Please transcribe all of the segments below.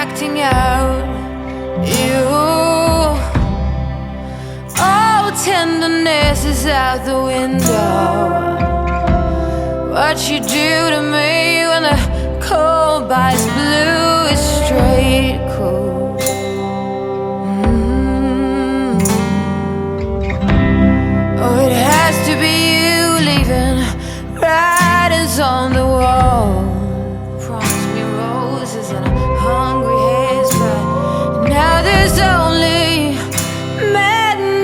acting out. You, oh, tenderness is out the window. What you do to me when the cold bites blue is straight cool. Oh, it has to be you leaving writings on the wall. Promise me roses and a hungry haze, but now there's only madness.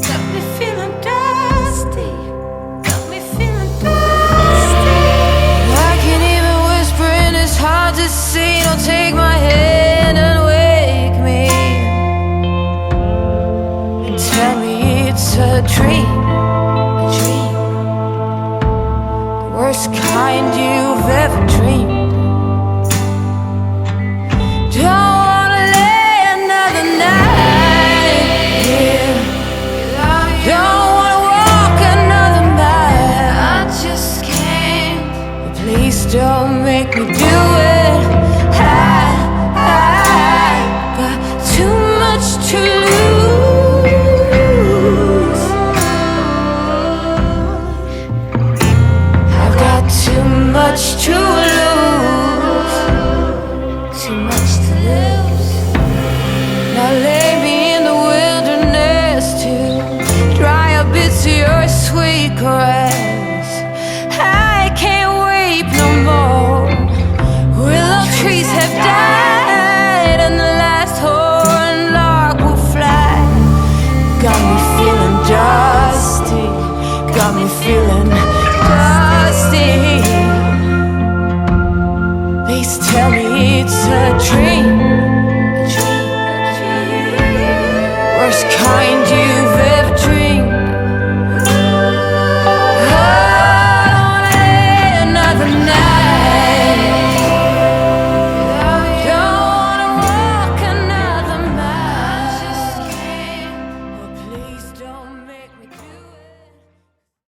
Got me feeling dusty. Got me feeling dusty. I can't even whisper and it's hard to see. Don't take my hand and wake me. Tell me it's a dream, a dream, the worst kind you've ever dreamed. Don't wanna lay another night here. Don't wanna walk another mile. I just can't. Please don't make me do it. I got too much to lose. I've got too much to lose. Too much to lose. Now lay me in the wilderness to dry up bits of your sweet caress. I can't wait no more. Willow trees have died and the last horn lark will fly. Got me feeling dusty. Got me feeling